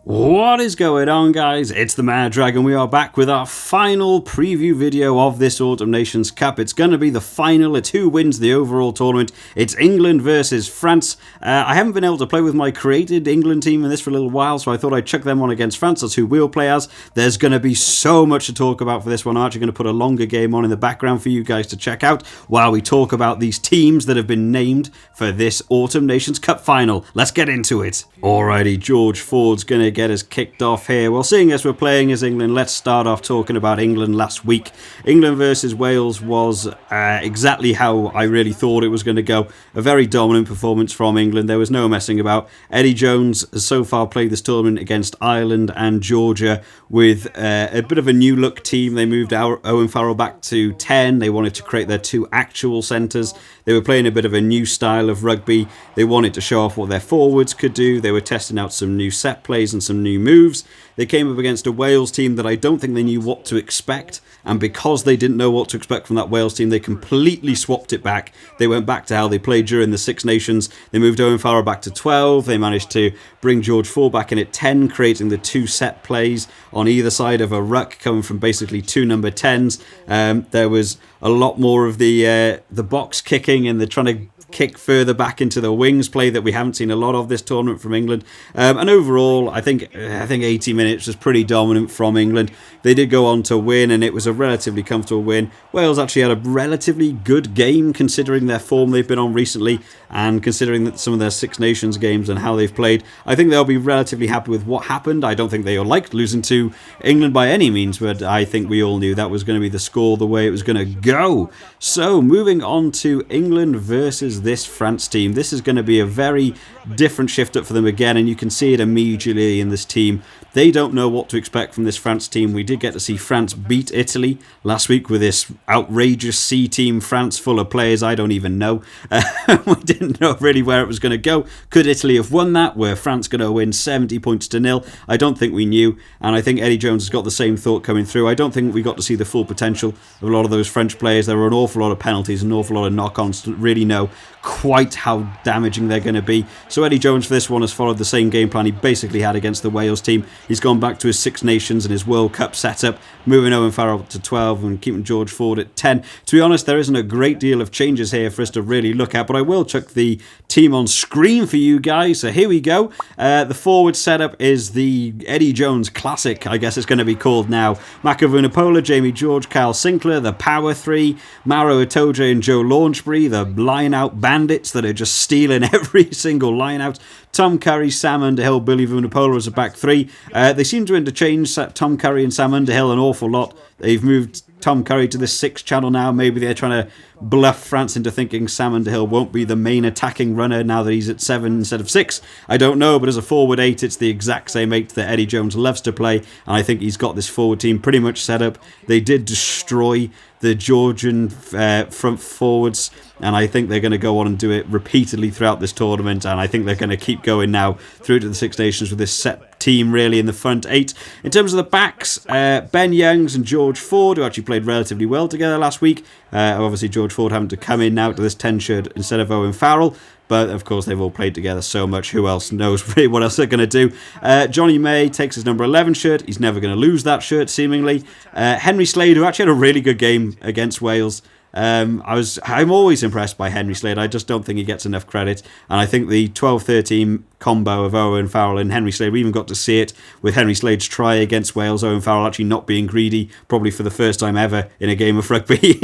What is going on, guys? It's the Mad Dragon. We are back with our final preview video of this Autumn Nations Cup. It's going to be the final. It's who wins the overall tournament. It's England versus France. I haven't been able to play with my created England team in this for a little while, so I thought I'd chuck them on against France. That's who we'll play as. There's going to be so much to talk about for this one. I'm actually going to put a longer game on in the background for you guys to check out while we talk about these teams that have been named for this Autumn Nations Cup final. Let's get into it. Alrighty, George Ford's going to get us kicked off here. Well, seeing as we're playing as England, let's start off talking about England last week. England versus Wales was exactly how I really thought it was going to go. A very dominant performance from England. There was no messing about. Eddie Jones has so far played this tournament against Ireland and Georgia with a bit of a new look team. They moved Owen Farrell back to 10. They wanted to create their two actual centres. They were playing a bit of a new style of rugby. They wanted to show off what their forwards could do. They were testing out some new set plays and some new moves. They came up against a Wales team that I don't think they knew what to expect. And because they didn't know what to expect from that Wales team, they completely swapped it back. They went back to how they played during the Six Nations. They moved Owen Farrell back to 12. They managed to bring George Ford back in at 10, creating the two set plays on either side of a ruck, coming from basically two number 10s. There was a lot more of the box kicking and the trying to kick further back into the wings play that we haven't seen a lot of this tournament from England. And overall, I think 80 minutes was pretty dominant from England. They did go on to win, and it was a relatively comfortable win. Wales actually had a relatively good game considering their form they've been on recently and considering that some of their Six Nations games and how they've played. I think they'll be relatively happy with what happened. I don't think they all liked losing to England by any means, but I think we all knew that was going to be the score, the way it was going to go. So moving on to England versus this France team. This is going to be a very different shift up for them again, and you can see it immediately in this team. They don't know what to expect from this France team. We did get to see France beat Italy last week with this outrageous C team France full of players I don't even know. We didn't know really where it was going to go. Could Italy have won that? Were France going to win 70 points to 0? I don't think we knew, and I think Eddie Jones has got the same thought coming through. I don't think we got to see the full potential of a lot of those French players. There were an awful lot of penalties, an awful lot of knock-ons to really know quite how damaging they're going to be. So Eddie Jones for this one has followed the same game plan he basically had against the Wales team. He's gone back to his Six Nations and his World Cup setup, moving Owen Farrell to 12 and keeping George Ford at 10. To be honest, there isn't a great deal of changes here for us to really look at, but I will chuck the team on screen for you guys. So here we go. The forward setup is the Eddie Jones classic, I guess it's going to be called now. Mako Vunipola, Jamie George, Kyle Sinclair, the Power Three, Maro Itoje and Joe Launchbury, the line-out bandits that are just stealing every single line-out. Tom Curry, Sam Underhill, Billy Vunipola as a back three. They seem to interchange Tom Curry and Sam Underhill an awful lot. They've moved Tom Curry to the 6 channel now. Maybe they're trying to bluff France into thinking Sam Underhill won't be the main attacking runner now that he's at 7 instead of 6. I don't know, but as a forward 8, it's the exact same 8 that Eddie Jones loves to play, and I think he's got this forward team pretty much set up. They did destroy the Georgian front forwards, and I think they're going to go on and do it repeatedly throughout this tournament, and I think they're going to keep going now through to the Six Nations with this set team really in the front 8. In terms of the backs, Ben Youngs and George Ford, who actually played relatively well together last week. Obviously George Ford having to come in now to this 10 shirt instead of Owen Farrell. But, of course, they've all played together so much. Who else knows really what else they're going to do? Johnny May takes his number 11 shirt. He's never going to lose that shirt, seemingly. Henry Slade, who actually had a really good game against Wales. I'm always impressed by Henry Slade. I just don't think he gets enough credit. And I think the 12-13 combo of Owen Farrell and Henry Slade, we even got to see it with Henry Slade's try against Wales. Owen Farrell actually not being greedy, probably for the first time ever in a game of rugby.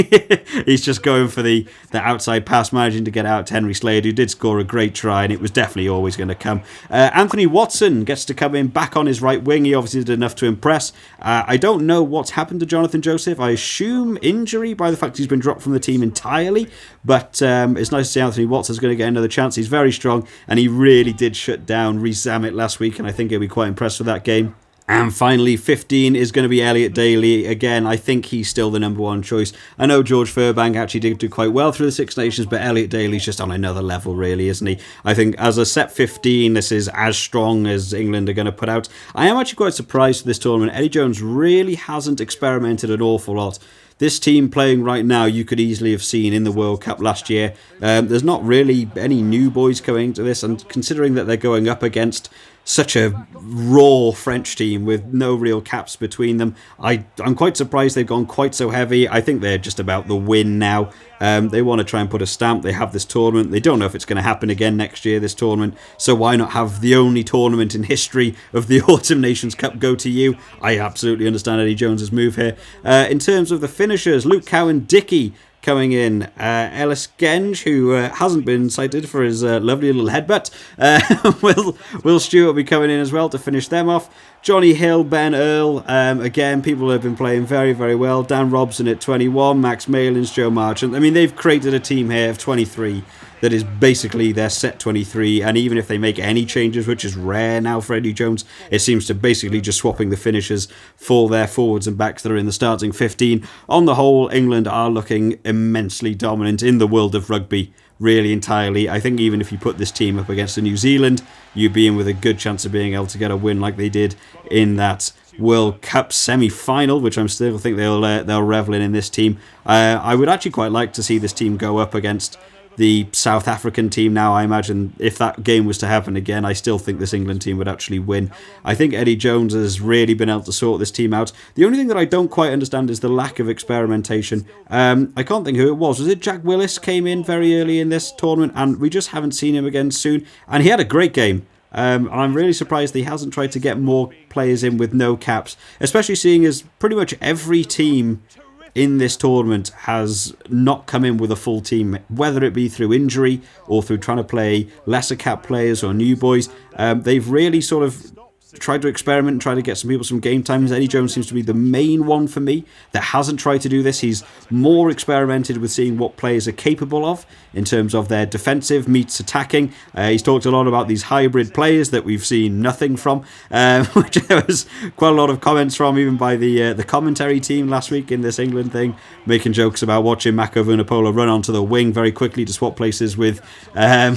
He's just going for the outside pass, managing to get out to Henry Slade, who did score a great try, and it was definitely always going to come. Anthony Watson gets to come in back on his right wing. He obviously did enough to impress. I don't know what's happened to Jonathan Joseph. I assume injury by the fact he's been dropped from the team entirely, but it's nice to see Anthony Watson's going to get another chance. He's very strong, and he really did shut down Reece Zammit last week, and I think he'll be quite impressed with that game. And finally, 15 is going to be Elliot Daly. Again, I think he's still the number one choice. I know George Furbank actually did do quite well through the Six Nations, but Elliot Daly's just on another level, really, isn't he? I think as a set 15, this is as strong as England are going to put out. I am actually quite surprised with this tournament. Eddie Jones really hasn't experimented an awful lot. This team playing right now, you could easily have seen in the World Cup last year. There's not really any new boys coming to this, and considering that they're going up against such a raw French team with no real caps between them. I'm quite surprised they've gone quite so heavy. I think they're just about the win now. They want to try and put a stamp. They have this tournament. They don't know if it's going to happen again next year, this tournament. So why not have the only tournament in history of the Autumn Nations Cup go to you? I absolutely understand Eddie Jones's move here. In terms of the finishers, Luke Cowan-Dickie coming in. Ellis Genge, who hasn't been cited for his lovely little headbutt. Will Stewart will be coming in as well to finish them off. Johnny Hill, Ben Earl, again, people have been playing very, very well. Dan Robson at 21, Max Malins, Joe Marchant. I mean, they've created a team here of 23 that is basically their set 23, and even if they make any changes, which is rare now for Eddie Jones, it seems to basically just swapping the finishers for their forwards and backs that are in the starting 15. On the whole, England are looking immensely dominant in the world of rugby, really entirely. I think even if you put this team up against New Zealand, you'd be in with a good chance of being able to get a win like they did in that World Cup semi-final, which I'm still think they'll revel in this team. I would actually quite like to see this team go up against the South African team now. I imagine if that game was to happen again, I still think this England team would actually win. I think Eddie Jones has really been able to sort this team out. The only thing that I don't quite understand is the lack of experimentation. I can't think who it was. Was it Jack Willis came in very early in this tournament, and we just haven't seen him again soon, and he had a great game. And I'm really surprised that he hasn't tried to get more players in with no caps, especially seeing as pretty much every team in this tournament has not come in with a full team, whether it be through injury or through trying to play lesser cap players or new boys. They've really sort of tried to experiment and try to get some people some game times. Eddie Jones seems to be the main one for me that hasn't tried to do this. He's more experimented with seeing what players are capable of in terms of their defensive meets attacking. He's talked a lot about these hybrid players that we've seen nothing from, which there was quite a lot of comments from, even by the commentary team last week in this England thing, making jokes about watching Mako Vunipola run onto the wing very quickly to swap places with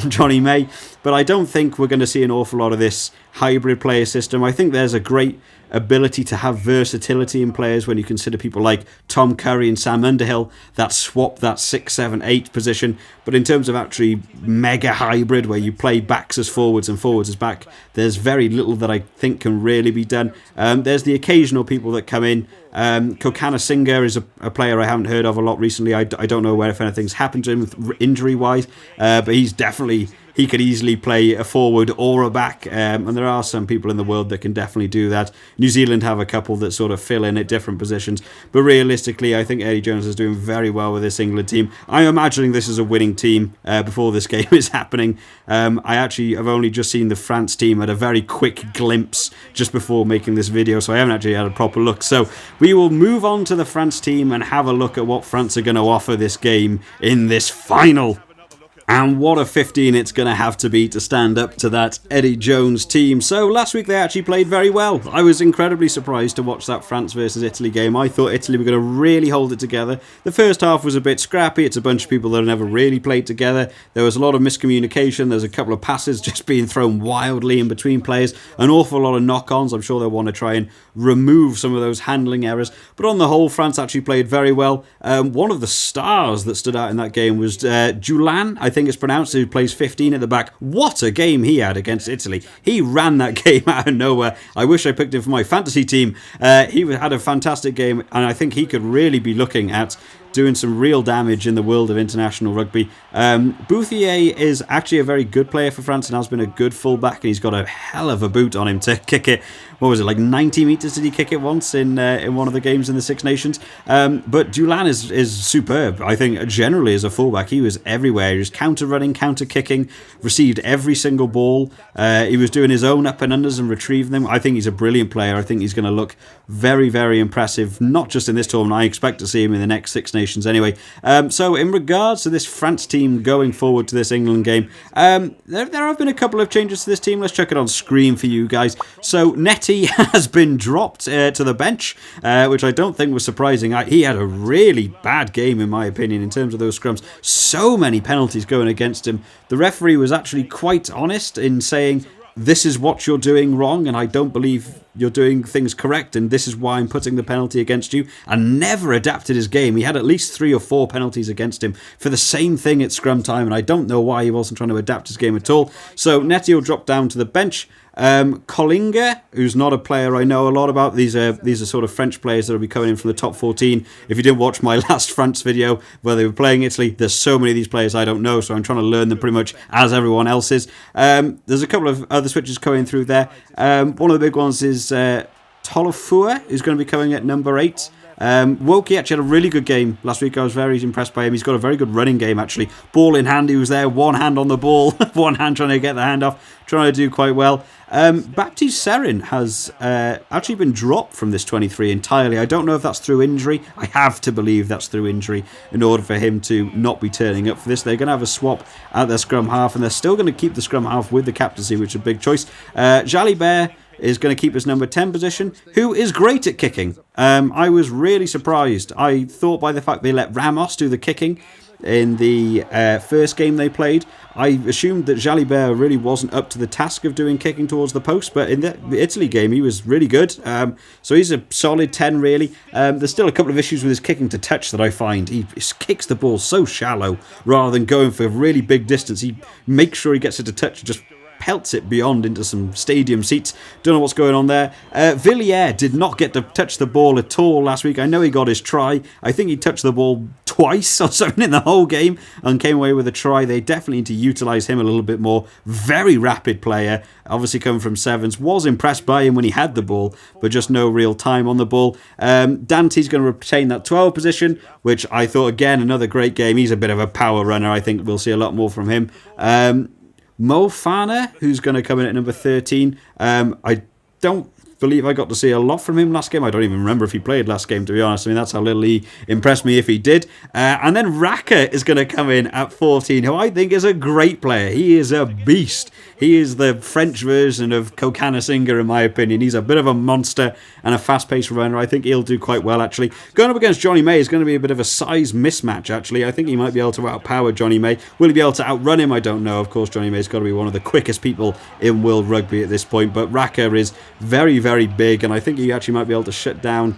Johnny May. But I don't think we're going to see an awful lot of this hybrid player system. I think there's a great ability to have versatility in players when you consider people like Tom Curry and Sam Underhill that swap that 6, 7, 8 position. But in terms of actually mega hybrid where you play backs as forwards and forwards as back, there's very little that I think can really be done. There's the occasional people that come in. Kokana Singer is a player I haven't heard of a lot recently. I don't know if anything's happened to him injury wise, but he's definitely, he could easily play a forward or a back, and there are some people in the world that can definitely do that. New Zealand have a couple that sort of fill in at different positions, but realistically I think Eddie Jones is doing very well with this England team. I'm imagining this is a winning team before this game is happening. I actually have only just seen the France team at a very quick glimpse just before making this video, so I haven't actually had a proper look. So we will move on to the France team and have a look at what France are going to offer this game in this final. And what a 15 it's going to have to be to stand up to that Eddie Jones team. So last week they actually played very well. I was incredibly surprised to watch that France versus Italy game. I thought Italy were going to really hold it together. The first half was a bit scrappy. It's a bunch of people that have never really played together. There was a lot of miscommunication. There's a couple of passes just being thrown wildly in between players. An awful lot of knock-ons. I'm sure they'll want to try and remove some of those handling errors. But on the whole, France actually played very well. One of the stars that stood out in that game was Julan, I think it's pronounced, who plays 15 at the back. What a game he had against Italy. He ran that game out of nowhere. I wish I picked him for my fantasy team. He had a fantastic game, and I think he could really be looking at doing some real damage in the world of international rugby. Bouthier is actually a very good player for France and has been a good fullback, and he's got a hell of a boot on him to kick it. What was it, like 90 metres did he kick it once in one of the games in the Six Nations? But Julan is superb. I think generally as a fullback, he was everywhere. He was counter-running, counter-kicking, received every single ball. He was doing his own up and unders and retrieving them. I think he's a brilliant player. I think he's going to look very, very impressive, not just in this tournament. I expect to see him in the next Six Nations anyway. So in regards to this France team going forward to this England game, there have been a couple of changes to this team. Let's check it on screen for you guys. So Netty has been dropped to the bench, which I don't think was surprising. He had a really bad game in my opinion in terms of those scrums. So many penalties going against him. The referee was actually quite honest in saying, this is what you're doing wrong, and I don't believe you're doing things correct, and this is why I'm putting the penalty against you, and never adapted his game. He had at least 3 or 4 penalties against him for the same thing at scrum time, and I don't know why he wasn't trying to adapt his game at all. So Netty will drop down to the bench. Collinga, who's not a player I know a lot about. These are sort of French players that will be coming in from the top 14. If you didn't watch my last France video where they were playing Italy, there's so many of these players I don't know, so I'm trying to learn them pretty much as everyone else is. There's a couple of other switches going through there. One of the big ones is Tolofua, who's going to be coming at number 8. Woki actually had a really good game last week. I was very impressed by him. He's got a very good running game, actually. Ball in hand, he was there, one hand on the ball, one hand trying to get the hand off, trying to do quite well. Baptiste Serin has actually been dropped from this 23 entirely. I don't know if that's through injury. I have to believe that's through injury in order for him to not be turning up for this. They're going to have a swap at their scrum half, and they're still going to keep the scrum half with the captaincy, which is a big choice. Jalibert is going to keep his number 10 position, who is great at kicking. I was really surprised. I thought by the fact they let Ramos do the kicking in the first game they played, I assumed that Jalibert really wasn't up to the task of doing kicking towards the post, but in the Italy game he was really good. So he's a solid 10 really. There's still a couple of issues with his kicking to touch that I find. He kicks the ball so shallow rather than going for a really big distance. He makes sure he gets it to touch, just pelts it beyond into some stadium seats. Don't know what's going on there. Villiers did not get to touch the ball at all last week. I know he got his try. I think he touched the ball twice or something in the whole game and came away with a try. They definitely need to utilise him a little bit more. Very rapid player, obviously coming from Sevens. Was impressed by him when he had the ball, but just no real time on the ball. Dante's going to retain that 12 position, which I thought, again, another great game. He's a bit of a power runner. I think we'll see a lot more from him. Mo Fana, who's going to come in at number 13. I don't believe I got to see a lot from him last game. I don't even remember if he played last game, to be honest. I mean, that's how little he impressed me if he did. And then Raka is going to come in at 14, who I think is a great player. He is a beast. He is the French version of Kokanasiga, in my opinion. He's a bit of a monster and a fast-paced runner. I think he'll do quite well, actually. Going up against Johnny May is going to be a bit of a size mismatch, actually. I think he might be able to outpower Johnny May. Will he be able to outrun him? I don't know. Of course, Johnny May's got to be one of the quickest people in world rugby at this point. But Raka is very, very big, and I think he actually might be able to shut down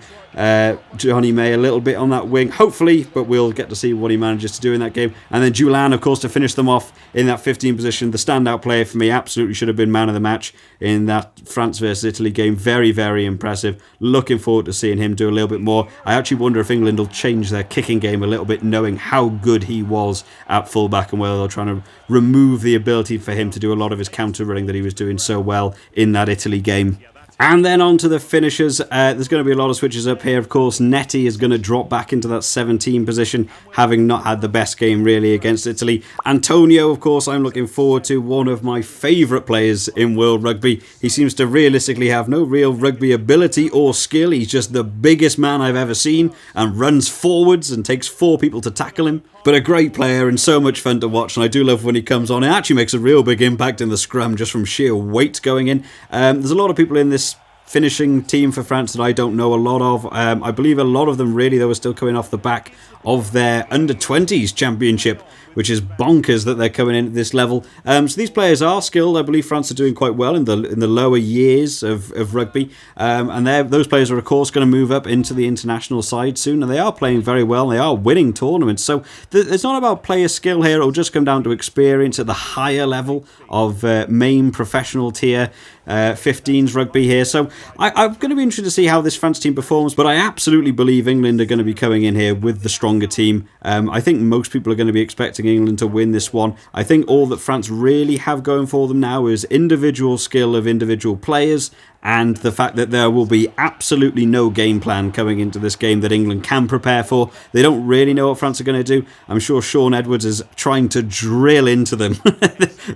Johnny May a little bit on that wing, hopefully, but we'll get to see what he manages to do in that game. And then Julan, of course, to finish them off in that 15 position. The standout player for me, absolutely should have been man of the match in that France versus Italy game. Very, very impressive. Looking forward to seeing him do a little bit more. I actually wonder if England will change their kicking game a little bit, knowing how good he was at fullback and whether they're trying to remove the ability for him to do a lot of his counter running that he was doing so well in that Italy game. And then on to the finishers. There's going to be a lot of switches up here. Of course, Netti is going to drop back into that 17 position, having not had the best game really against Italy. Antonio, of course, I'm looking forward to, one of my favourite players in world rugby. He seems to realistically have no real rugby ability or skill. He's just the biggest man I've ever seen and runs forwards and takes 4 people to tackle him. But a great player and so much fun to watch, and I do love when he comes on. It actually makes a real big impact in the scrum just from sheer weight going in. There's a lot of people in this finishing team for France that I don't know a lot of. I believe a lot of them really, they were still coming off the back of their under-20s championship, which is bonkers that they're coming in at this level. So these players are skilled. I believe France are doing quite well in the lower years of rugby. And those players are, of course, going to move up into the international side soon. And they are playing very well. They are winning tournaments. So it's not about player skill here. It'll just come down to experience at the higher level of main professional tier 15s rugby here. So I'm going to be interested to see how this France team performs. But I absolutely believe England are going to be coming in here with the stronger team. I think most people are going to be expecting England to win this one. I think all that France really have going for them now is individual skill of individual players and the fact that there will be absolutely no game plan coming into this game that England can prepare for. They don't really know what France are going to do. I'm sure Sean Edwards is trying to drill into them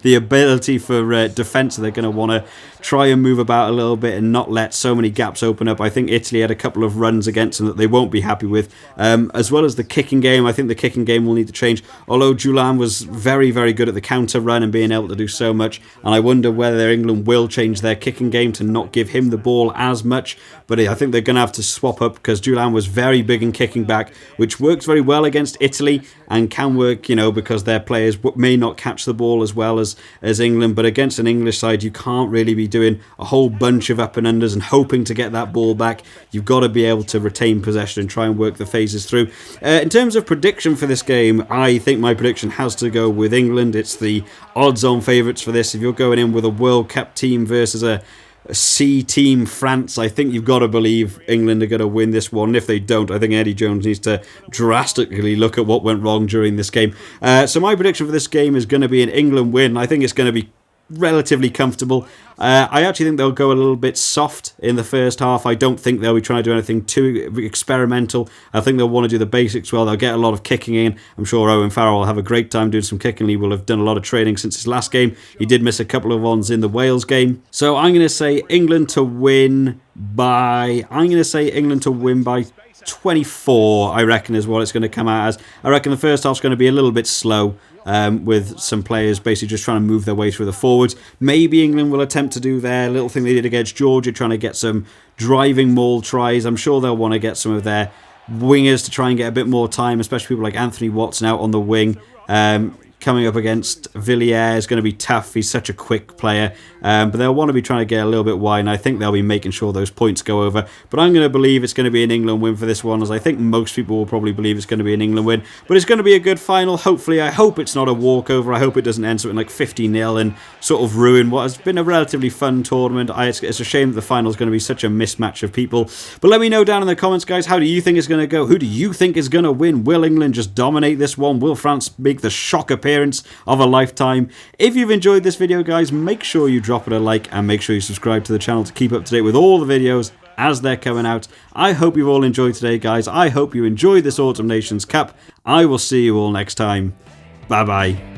the ability for defence. They're going to want to try and move about a little bit and not let so many gaps open up. I think Italy had a couple of runs against them that they won't be happy with. As well as the kicking game, I think the kicking game will need to change. Although Julan was very, very good at the counter run and being able to do so much, and I wonder whether England will change their kicking game to not give him the ball as much, but I think they're going to have to swap up because Julian was very big in kicking back, which works very well against Italy and can work, you know, because their players may not catch the ball as well as England, but against an English side, you can't really be doing a whole bunch of up and unders and hoping to get that ball back. You've got to be able to retain possession and try and work the phases through. In terms of prediction for this game, I think my prediction has to go with England. It's the odds-on favourites for this. If you're going in with a World Cup team versus a C team France, I think you've got to believe England are going to win this one. If they don't, I think Eddie Jones needs to drastically look at what went wrong during this game. So my prediction for this game is going to be an England win. I think it's going to be relatively comfortable. I actually think they'll go a little bit soft in the first half. I don't think they'll be trying to do anything too experimental. I think they'll want to do the basics well. They'll get a lot of kicking in. I'm sure Owen Farrell will have a great time doing some kicking. He will have done a lot of training since his last game. He did miss a couple of ones in the Wales game. So I'm going to say England to win by 24, I reckon, is what it's going to come out as. I reckon the first half's going to be a little bit slow, with some players basically just trying to move their way through the forwards. Maybe England will attempt to do their little thing they did against Georgia, trying to get some driving maul tries. I'm sure they'll want to get some of their wingers to try and get a bit more time, especially people like Anthony Watson out on the wing. Coming up against Villiers is going to be tough. He's such a quick player. But they'll want to be trying to get a little bit wide, and I think they'll be making sure those points go over. But I'm going to believe it's going to be an England win for this one, as I think most people will probably believe it's going to be an England win. But it's going to be a good final. Hopefully, I hope it's not a walkover. I hope it doesn't end something like 50-0 and sort of ruin what has been a relatively fun tournament. It's a shame that the final is going to be such a mismatch of people. But let me know down in the comments, guys, how do you think it's going to go? Who do you think is going to win? Will England just dominate this one? Will France make the shock appearance of a lifetime? If you've enjoyed this video, guys, make sure you drop it a like and make sure you subscribe to the channel to keep up to date with all the videos as they're coming out. I hope you've all enjoyed today, guys. I hope you enjoyed this Autumn Nations Cup. I will see you all next time. Bye bye.